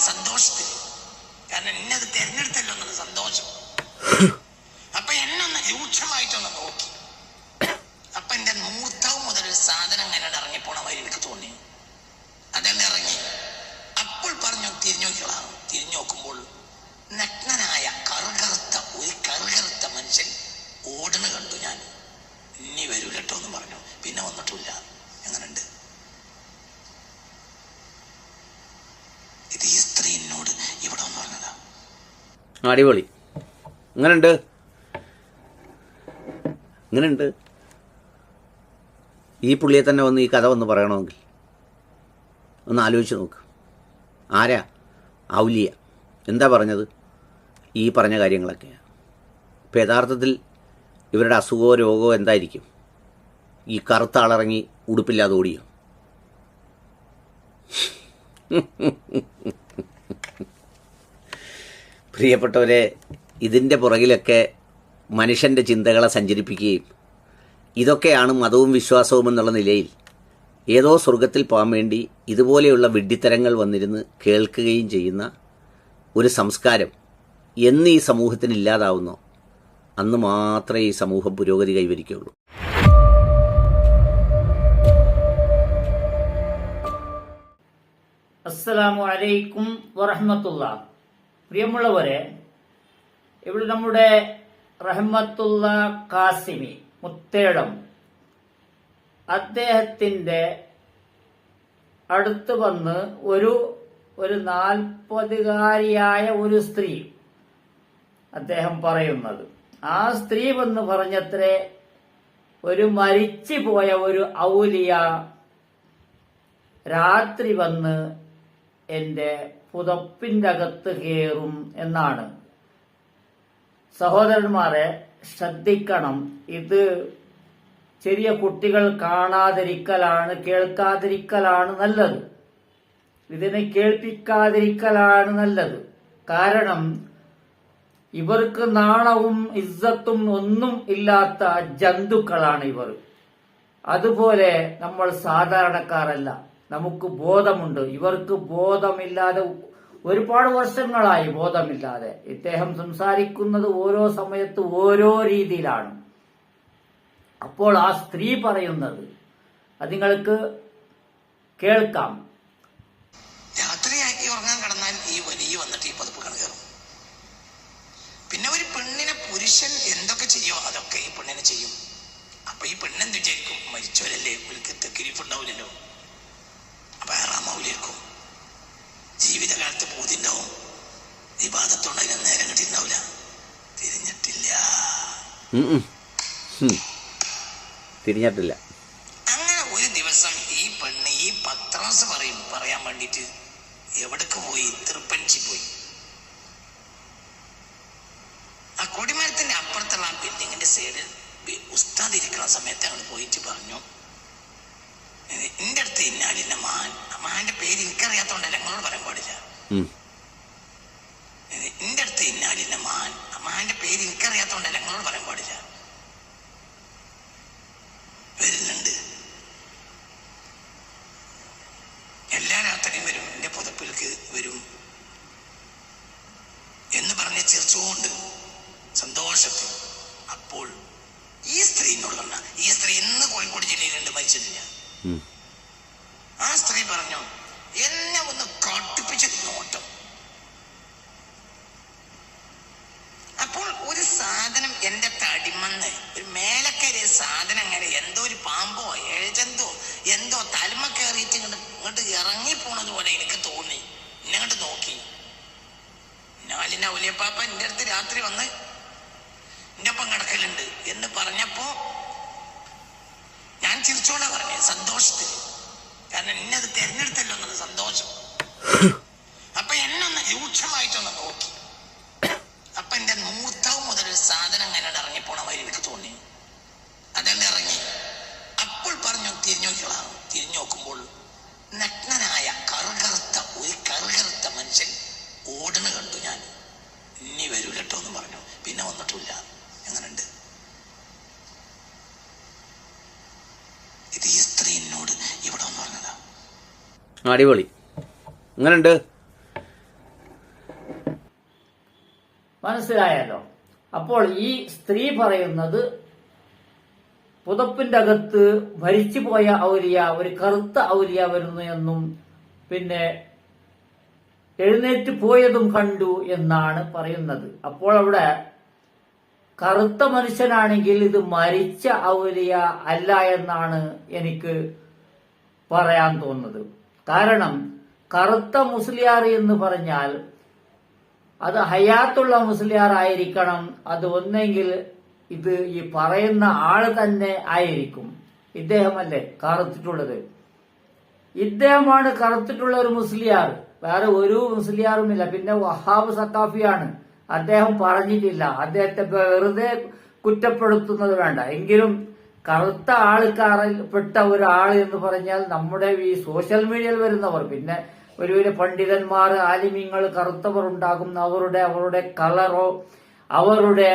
സന്തോഷത്തിൽ. കാരണം എന്നത് തെരഞ്ഞെടുത്തല്ലോ എന്നുള്ള സന്തോഷം. അപ്പൊ എന്നെ ഒന്ന് രൂക്ഷമായിട്ടൊന്ന് നോക്കി. അപ്പൊ എന്റെ മൂർത്താവ് മുതൽ ഒരു സാധനം അങ്ങനെ ഇറങ്ങിപ്പോണ മാതിരി എനിക്ക് തോന്നി. അതെന്നെ ഇറങ്ങി. അപ്പോൾ പറഞ്ഞു തിരിഞ്ഞു നോക്കിയോളാം. തിരിഞ്ഞു നോക്കുമ്പോൾ നഗ്നനായ കറുകറുത്ത മനുഷ്യൻ ഓടണ് കണ്ടു. ഞാൻ ഇനി വരൂലട്ടോ എന്ന് പറഞ്ഞു. പിന്നെ വന്നിട്ടില്ല. എങ്ങനുണ്ട് ഇത്? ഈ സ്ത്രീ എന്നോട് ഇവിടെ വന്ന് പറഞ്ഞതാ. അടിപൊളി. ഇങ്ങനുണ്ട് ഈ പുള്ളിയെ തന്നെ വന്ന് ഈ കഥ വന്ന് പറയണമെങ്കിൽ ഒന്ന് ആലോചിച്ച് നോക്ക്. ആരാ? ഔലിയ. എന്താ പറഞ്ഞത്? ഈ പറഞ്ഞ കാര്യങ്ങളൊക്കെയാണ്. ഇപ്പം യഥാർത്ഥത്തിൽ ഇവരുടെ അസുഖമോ രോഗമോ എന്തായിരിക്കും? ഈ കറുത്ത ആളിറങ്ങി ഉടുപ്പില്ലാതെ ഓടിയോ? പ്രിയപ്പെട്ടവരെ, ഇതിൻ്റെ പുറകിലൊക്കെ മനുഷ്യൻ്റെ ചിന്തകളെ സഞ്ചരിപ്പിക്കുകയും ഇതൊക്കെയാണ് മതവും വിശ്വാസവും എന്നുള്ള നിലയിൽ ഏതോ സ്വർഗത്തിൽ പോകാൻ വേണ്ടി ഇതുപോലെയുള്ള വിഡ്ഢിത്തരങ്ങൾ വന്നിരുന്ന് കേൾക്കുകയും ചെയ്യുന്ന ഒരു സംസ്കാരം എന്ന് ഈ സമൂഹത്തിന് ഇല്ലാതാവുന്നോ അന്ന് മാത്രമേ ഈ സമൂഹം പുരോഗതി കൈവരിക്കുകയുള്ളൂ. അസ്സലാമു അലൈക്കും വറഹ്മത്തുള്ളാഹി. പ്രിയമുള്ളവരെ, ഇവിടെ നമ്മുടെ റഹ്മത്തുള്ള കാസിമി മുത്തേടം അദ്ദേഹത്തിന്റെ അടുത്ത് വന്ന് ഒരു 40കാരിയായ ഒരു സ്ത്രീ അദ്ദേഹം പറയുന്നത്, ആ സ്ത്രീ വന്ന് പറഞ്ഞത്രേ, ഒരു മരിച്ചു പോയ ഒരു ഔലിയ രാത്രി വന്ന് എന്റെ പുതപ്പിന്റെ അകത്ത് കയറും എന്നാണ്. സഹോദരന്മാരെ, ശ്രദ്ധിക്കണം. ഇത് ചെറിയ കുട്ടികൾ കാണാതിരിക്കലാണ്, കേൾക്കാതിരിക്കലാണ് നല്ലത്. ഇതിനെ കേൾപ്പിക്കാതിരിക്കലാണ് നല്ലത്. കാരണം ഇവർക്ക് നാണവും ഇസ്സത്തും ഒന്നും ഇല്ലാത്ത ജന്തുക്കളാണ് ഇവർ. അതുപോലെ നമ്മൾ സാധാരണക്കാരല്ല, നമുക്ക് ബോധമുണ്ട്. ഇവർക്ക് ബോധമില്ലാതെ ഒരുപാട് വർഷങ്ങളായി ബോധമില്ലാതെ. ഇദ്ദേഹം സംസാരിക്കുന്നത് ഓരോ സമയത്ത് ഓരോ രീതിയിലാണ്. അപ്പോൾ ആ സ്ത്രീ പറയുന്നത് അത് നിങ്ങൾക്ക് കേൾക്കാം. രാത്രിയാക്കി ഉറങ്ങാൻ കിടന്നാൽ ഈ വലിയ വന്നിട്ട് ഈ പതിപ്പ് കണക്കേറും. പിന്നെ ഒരു പെണ്ണിനെ പുരുഷൻ എന്തൊക്കെ ചെയ്യോ അതൊക്കെ ഈ പെണ്ണിനെ ചെയ്യും. അപ്പൊ ഈ പെണ്ണെന്ത് വിചാരിക്കും? മരിച്ചവരല്ലേ, ഇവർക്ക് തെക്കിരിപ്പ് ഉണ്ടാവില്ലല്ലോ, അപ്പൊ ആറാമാവിലേക്കും ജീവിതകാലത്ത് പൂതിണ്ടാവും. ഈ ബാധത്തോണ്ട് അതിന് നേരം കിട്ടിയിട്ടുണ്ടാവില്ല. തിരിഞ്ഞിട്ടില്ല. അങ്ങനെ ഒരു ദിവസം ഈ പെണ്ണ് ഈ പത്രാസ് പറയാൻ വേണ്ടിട്ട് എവിടേക്ക് പോയി? തൃപ്പഞ്ചി പോയി. ആ കൊടിമരത്തിന്റെ അപ്പുറത്തുള്ള ആ ബിൽഡിങ്ങിന്റെ സൈഡിൽ ഉസ്താദ് ഇരിക്കുന്ന സമയത്ത് അങ്ങോട്ട് പോയിട്ട് പറഞ്ഞു, എന്റെ അടുത്ത് ഇന്നാലിന്റെ മഹാന്റെ പേര് എനിക്കറിയാത്തോണ്ടല്ല ഞങ്ങളോട് പറയാൻ പാടില്ല. എന്റെ അടുത്ത് ഇന്നാലിന്റെ മഹാന്റെ പേര് എനിക്കറിയാത്തോണ്ടല്ല ഞങ്ങളോട് പറയാൻ പാടില്ല. വരുന്നുണ്ട്, എല്ലാ രാത്രിയും വരും, എന്റെ പുതപ്പിലേക്ക് വരും എന്ന് പറഞ്ഞ് ചിരിച്ചുകൊണ്ട് സന്തോഷത്തിൽ. അപ്പോൾ ഈ സ്ത്രീ എന്നോട് പറഞ്ഞ, ഈ സ്ത്രീ ഇന്ന് കോഴിക്കോട് ജില്ലയിലുണ്ട്, മരിച്ചിട്ടില്ല. ആ സ്ത്രീ പറഞ്ഞു, എന്നെ ഒന്ന് കാട്ടിപ്പിച്ച് നോട്ടം. അപ്പോൾ ഒരു സാധനം എന്റെ തടിമന്ന് ഒരു മേലക്കരി സാധനം അങ്ങനെ എന്തോ ഒരു പാമ്പോ ഏഴെന്തോ എന്തോ തലമ കയറിയിട്ട് ഇങ്ങോട്ട് ഇറങ്ങിപ്പോണത് പോലെ എനിക്ക് തോന്നി. ഇന്നങ്ങോട്ട് നോക്കി. ഞാലിന്റെ ഔലിയപ്പാപ്പ എന്റെ അടുത്ത് രാത്രി വന്ന് എന്റെ ഒപ്പം കിടക്കലുണ്ട് എന്ന് പറഞ്ഞപ്പോ ഞാൻ ചിരിച്ചോളാ പറഞ്ഞേ, സന്തോഷത്തിൽ. കാരണം എന്നത് തെരഞ്ഞെടുത്തല്ലോ എന്നുള്ള സന്തോഷം. അപ്പൊ എന്നൊന്ന് രൂക്ഷമായിട്ടൊന്ന് നോക്കി. അപ്പൊ എന്റെ മൂർത്താവ് മുതൽ ഒരു സാധനം അങ്ങനെ ഇറങ്ങിപ്പോണ മാതിരി എനിക്ക് തോന്നി. അതെന്നെ ഇറങ്ങി. അപ്പോൾ പറഞ്ഞു തിരിഞ്ഞു നോക്കിയോളാം. തിരിഞ്ഞു നോക്കുമ്പോൾ നഗ്നനായ കറുകറുത്ത മനുഷ്യൻ ഓടണ് കണ്ടു. ഞാൻ ഇനി വരൂലട്ടോ എന്ന് പറഞ്ഞു. പിന്നെ വന്നിട്ടില്ല. എങ്ങനുണ്ട് ഇത്? ഈ സ്ത്രീ എന്നോട് ഇവിടെ വന്ന് പറഞ്ഞതാ. അടിപൊളി. മനസ്സിലായല്ലോ. അപ്പോൾ ഈ സ്ത്രീ പറയുന്നത് പുതപ്പിന്റെ അകത്ത് മരിച്ചുപോയ ഔലിയ, ഒരു കറുത്ത ഔലിയ വരുന്നു എന്നും പിന്നെ എഴുന്നേറ്റ് പോയതും കണ്ടു എന്നാണ് പറയുന്നത്. അപ്പോൾ അവിടെ കറുത്ത മനുഷ്യനാണെങ്കിൽ ഇത് മരിച്ച ഔലിയ അല്ല എന്നാണ് എനിക്ക് പറയാൻ തോന്നുന്നത്. കാരണം കറുത്ത മുസ്ലിയാർ എന്ന് പറഞ്ഞാൽ അത് ഹയാത്തുള്ള മുസ്ലിയാർ ആയിരിക്കണം. അത് ഒന്നെങ്കിൽ ഇത് ഈ പറയുന്ന ആള് തന്നെ ആയിരിക്കും. ഇദ്ദേഹമല്ലേ കറുത്തിട്ടുള്ളത്? ഇദ്ദേഹമാണ് കറുത്തിട്ടുള്ള ഒരു മുസ്ലിയാർ, വേറെ ഒരു മുസ്ലിയാറുമില്ല. പിന്നെ വഹാബ് സക്കാഫിയാണ്, അദ്ദേഹം പറഞ്ഞിട്ടില്ല. അദ്ദേഹത്തെ വെറുതെ കുറ്റപ്പെടുത്തുന്നത് വേണ്ട. എങ്കിലും കറുത്ത ആൾക്കാരിൽപ്പെട്ട ഒരാൾ എന്ന് പറഞ്ഞാൽ നമ്മുടെ ഈ സോഷ്യൽ മീഡിയയിൽ വരുന്നവർ, പിന്നെ ഒരു പണ്ഡിതന്മാർ, ആലിമ്യങ്ങൾ, കറുത്തവർ ഉണ്ടാകും. അവരുടെ കളറോ അവരുടെ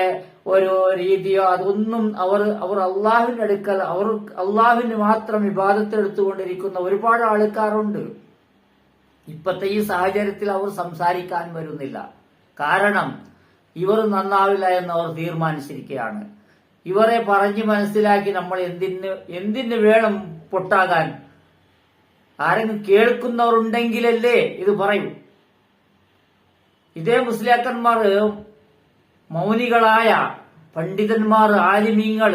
ഒരു രീതിയോ അതൊന്നും അവർ അള്ളാഹുവിന്റെ അടുക്കൽ അള്ളാഹുവിന് മാത്രം ഇബാദത്ത് എടുത്തുകൊണ്ടിരിക്കുന്ന ഒരുപാട് ആൾക്കാരുണ്ട്. ഇപ്പത്തെ ഈ സാഹചര്യത്തിൽ അവർ സംസാരിക്കാൻ വരുന്നില്ല. കാരണം ഇവർ നന്നാവില്ല എന്ന് അവർ തീരുമാനിച്ചിരിക്കുകയാണ്. ഇവരെ പറഞ്ഞ് മനസ്സിലാക്കി നമ്മൾ എന്തിന് വേണം പൊട്ടാകാൻ? ആരെങ്കിലും കേൾക്കുന്നവരുണ്ടെങ്കിലല്ലേ ഇത് പറയൂ. ഇതേ മുസ്ലിയാക്കന്മാർ മൗനികളായ പണ്ഡിതന്മാർ, ആലിമീങ്ങൾ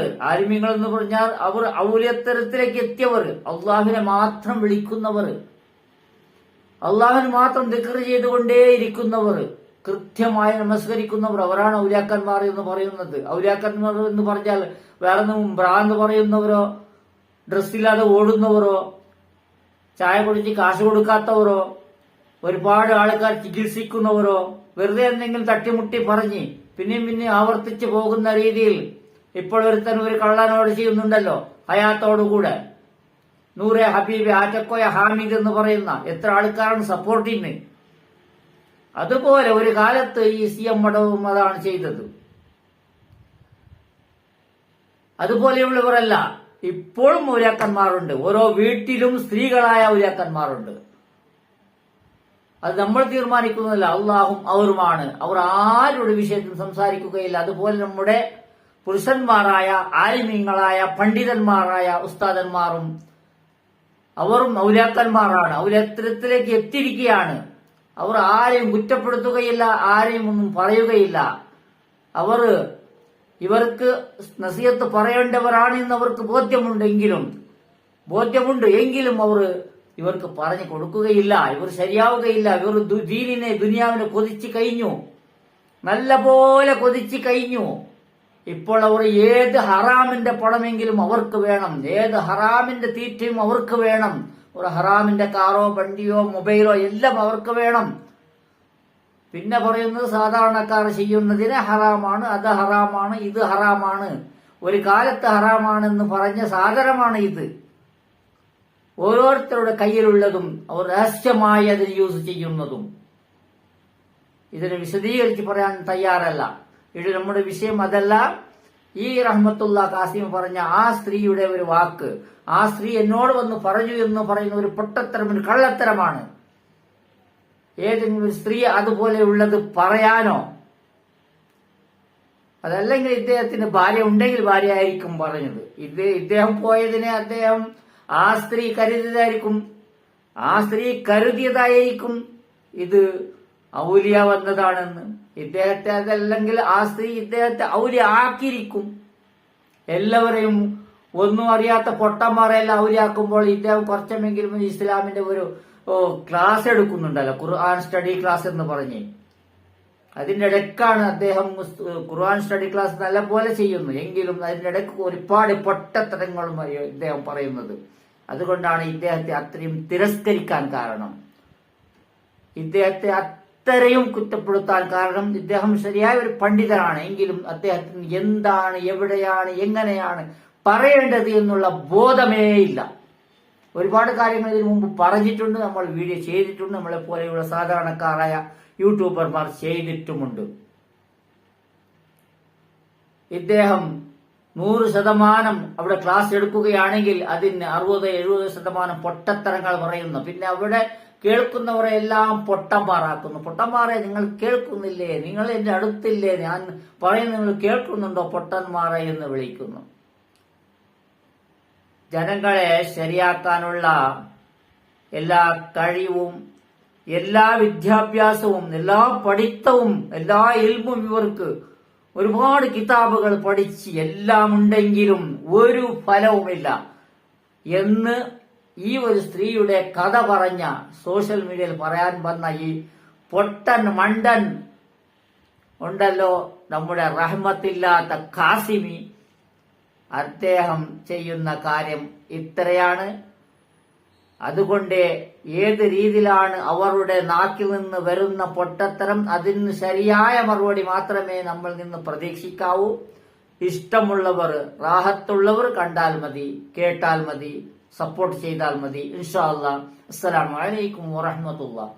എന്ന് പറഞ്ഞാൽ അവർ ഔലിയത്തരത്തിലേക്ക് എത്തിയവർ, അള്ളാഹുവിനെ മാത്രം വിളിക്കുന്നവർ, അള്ളാഹുവിന് മാത്രം ദിക്ർ ചെയ്തുകൊണ്ടേയിരിക്കുന്നവർ, കൃത്യമായി നമസ്കരിക്കുന്നവർ, അവരാണ് ഔലിയാക്കന്മാർ എന്ന് പറയുന്നത്. ഔലിയാക്കന്മാർ എന്ന് പറഞ്ഞാൽ വേറെ ഭ്രാന്ത് പറയുന്നവരോ, ഡ്രസ്സില്ലാതെ ഓടുന്നവരോ, ചായ കുടിച്ച് കാശ് കൊടുക്കാത്തവരോ, ഒരുപാട് ആൾക്കാർ ചികിത്സിക്കുന്നവരോ, വെറുതെ എന്തെങ്കിലും തട്ടിമുട്ടി പറഞ്ഞ് പിന്നെയും ആവർത്തിച്ചു പോകുന്ന രീതിയിൽ ഇപ്പോൾ ഒരുത്തൻ ഒരു കള്ളനോട് ചെയ്യുന്നുണ്ടല്ലോ ഹയാത്തോടുകൂടെ. നൂറെ ഹബീബ്, ആറ്റക്കോയ ഹാമിദ് എന്ന് പറയുന്ന എത്ര ആൾക്കാരാണ് സപ്പോർട്ടിന്. അതുപോലെ ഒരു കാലത്ത് ഈ CM മഠവും അതാണ് ചെയ്തത്. അതുപോലെയുള്ളവരല്ല, ഇപ്പോഴും ഔലിയാക്കന്മാരുണ്ട്. ഓരോ വീട്ടിലും സ്ത്രീകളായ ഔലിയാക്കന്മാരുണ്ട്. അത് നമ്മൾ തീരുമാനിക്കുന്നതല്ല, അള്ളാഹും അവരുമാണ്. അവർ ആരുടെ വിഷയത്തിൽ സംസാരിക്കുകയില്ല. അതുപോലെ നമ്മുടെ പുരുഷന്മാരായ ആലിമീങ്ങളായ പണ്ഡിതന്മാരായ ഉസ്താദന്മാരും അവരും ഔലിയാക്കന്മാരാണ്. ഔലിയത്തിലേക്ക് എത്തിയിരിക്കുകയാണ്. അവർ ആരെയും കുറ്റപ്പെടുത്തുകയില്ല, ആരെയും ഒന്നും പറയുകയില്ല. ഇവർക്ക് നസീഹത്ത് പറയേണ്ടവരാണ് എന്ന് അവർക്ക് ബോധ്യമുണ്ട് എങ്കിലും അവർ ഇവർക്ക് പറഞ്ഞു കൊടുക്കുകയില്ല. ഇവർ ശരിയാവുകയില്ല. ഇവർ ദുനിയാവിനെ കൊതിച്ചു കഴിഞ്ഞു, നല്ല പോലെ കൊതിച്ചു കഴിഞ്ഞു. ഇപ്പോൾ അവർ ഏത് ഹറാമിന്റെ പണമെങ്കിലും അവർക്ക് വേണം, ഏത് ഹറാമിന്റെ തീറ്റയും അവർക്ക് വേണം. ഒരു ഹറാമിന്റെ കാറോ വണ്ടിയോ മൊബൈലോ എല്ലാം അവർക്ക് വേണം. പിന്നെ പറയുന്നത് സാധാരണക്കാർ ചെയ്യുന്നതിന് ഹറാമാണ്, അത് ഹറാമാണ്, ഇത് ഹറാമാണ്. ഒരു കാലത്ത് ഹറാമാണെന്ന് പറഞ്ഞ സാധനമാണ് ഇത്. ഓരോരുത്തരുടെ കയ്യിലുള്ളതും അവർ രഹസ്യമായി അതിന് യൂസ് ചെയ്യുന്നതും. ഇതിനെ വിശദീകരിച്ച് പറയാൻ തയ്യാറല്ല. ഇത് നമ്മുടെ വിഷയം അതല്ല. ഈ റഹ്മത്തുള്ള കാസിം പറഞ്ഞ ആ സ്ത്രീയുടെ ഒരു വാക്ക്, ആ സ്ത്രീ എന്നോട് വന്ന് പറഞ്ഞു എന്ന് പറയുന്ന ഒരു പൊട്ടത്തരം, ഒരു കള്ളത്തരമാണ്. ഏതെങ്കിലും ഒരു സ്ത്രീ അതുപോലെയുള്ളത് പറയാനോ? അതല്ലെങ്കിൽ ഇദ്ദേഹത്തിന് ഭാര്യ ഉണ്ടെങ്കിൽ ഭാര്യ ആയിരിക്കും പറഞ്ഞത്. ഇദ്ദേഹം പോയതിനെ ആ സ്ത്രീ കരുതിയതായിരിക്കും ഇത് ഔലിയ വന്നതാണെന്ന്. ഇദ്ദേഹത്തെ അതല്ലെങ്കിൽ ആ സ്ത്രീ ഇദ്ദേഹത്തെ ഔലിയ ആക്കിയിരിക്കും. എല്ലാവരെയും ഒന്നും അറിയാത്ത പൊട്ടന്മാരെല്ലാം ഔലിയാക്കുമ്പോൾ ഇദ്ദേഹം കുറച്ചെങ്കിലും ഇസ്ലാമിന്റെ ഒരു ക്ലാസ് എടുക്കുന്നുണ്ടല്ലോ, ഖുർആൻ സ്റ്റഡി ക്ലാസ് എന്ന് പറഞ്ഞ്. അതിന്റെ ഇടയ്ക്കാണ് അദ്ദേഹം ഖുർആൻ സ്റ്റഡി ക്ലാസ് നല്ല പോലെ ചെയ്യുന്നു. എങ്കിലും അതിന്റെ ഇടയ്ക്ക് ഒരുപാട് പൊട്ടത്തരങ്ങളും ഇദ്ദേഹം പറയുന്നത്. അതുകൊണ്ടാണ് ഇദ്ദേഹത്തെ അത്രയും തിരസ്കരിക്കാൻ കാരണം, ഇദ്ദേഹത്തെ അത്രയും കുറ്റപ്പെടുത്താൻ കാരണം. ഇദ്ദേഹം ശരിയായ ഒരു പണ്ഡിതനാണ്, എങ്കിലും അദ്ദേഹത്തിന് എന്താണ്, എവിടെയാണ്, എങ്ങനെയാണ് പറയേണ്ടത് എന്നുള്ള ബോധമേ ഇല്ല. ഒരുപാട് കാര്യങ്ങൾ ഇതിനു മുമ്പ് പറഞ്ഞിട്ടുണ്ട്, നമ്മൾ വീഡിയോ ചെയ്തിട്ടുണ്ട്, നമ്മളെ പോലെയുള്ള സാധാരണക്കാരായ യൂട്യൂബർമാർ ചെയ്തിട്ടുമുണ്ട്. ഇദ്ദേഹം 100% അവിടെ ക്ലാസ് എടുക്കുകയാണെങ്കിൽ അതിന് 60-70% പൊട്ടത്തരങ്ങൾ പറയുന്നു. പിന്നെ അവിടെ കേൾക്കുന്നവരെ എല്ലാം പൊട്ടന്മാരാക്കുന്നു. പൊട്ടന്മാരെ നിങ്ങൾ കേൾക്കുന്നില്ലേ? നിങ്ങൾ എന്റെ അടുത്തില്ലേ? ഞാൻ പറയുന്നത് നിങ്ങൾ കേൾക്കുന്നുണ്ടോ? പൊട്ടന്മാരെ എന്ന് വിളിക്കുന്നു. ജനങ്ങളെ ശരിയാക്കാനുള്ള എല്ലാ കഴിവും, എല്ലാ വിദ്യാഭ്യാസവും, എല്ലാ പഠിത്തവും, എല്ലാ ഇൽമും ഇവർക്ക് ഒരുപാട് കിതാബുകൾ പഠിച്ച് എല്ലാം ഉണ്ടെങ്കിലും ഒരു ഫലവുമില്ല എന്ന് ഈ ഒരു സ്ത്രീയുടെ കഥ പറഞ്ഞ സോഷ്യൽ മീഡിയയിൽ പറയാൻ വന്ന ഈ പൊട്ടൻ മണ്ടൻ ഉണ്ടല്ലോ, നമ്മുടെ റഹ്മത്തില്ലാത്ത കാസിമി, അദ്ദേഹം ചെയ്യുന്ന കാര്യം ഇത്രയാണ്. അതുകൊണ്ട് ഏത് രീതിയിലാണ് അവരുടെ നാക്കിൽ നിന്ന് വരുന്ന പൊട്ടത്തരം, അതിന് ശരിയായ മറുപടി മാത്രമേ നമ്മൾ നിന്ന് പ്രതീക്ഷിക്കാവൂ. ഇഷ്ടമുള്ളവർ, റാഹത്തുള്ളവർ കണ്ടാൽ മതി, കേട്ടാൽ മതി, സപ്പോർട്ട് ചെയ്താൽ മതി. ഇൻഷാ അല്ലാഹ്. അസ്സലാമു അലൈക്കും വറഹ്മത്തുള്ളാഹി.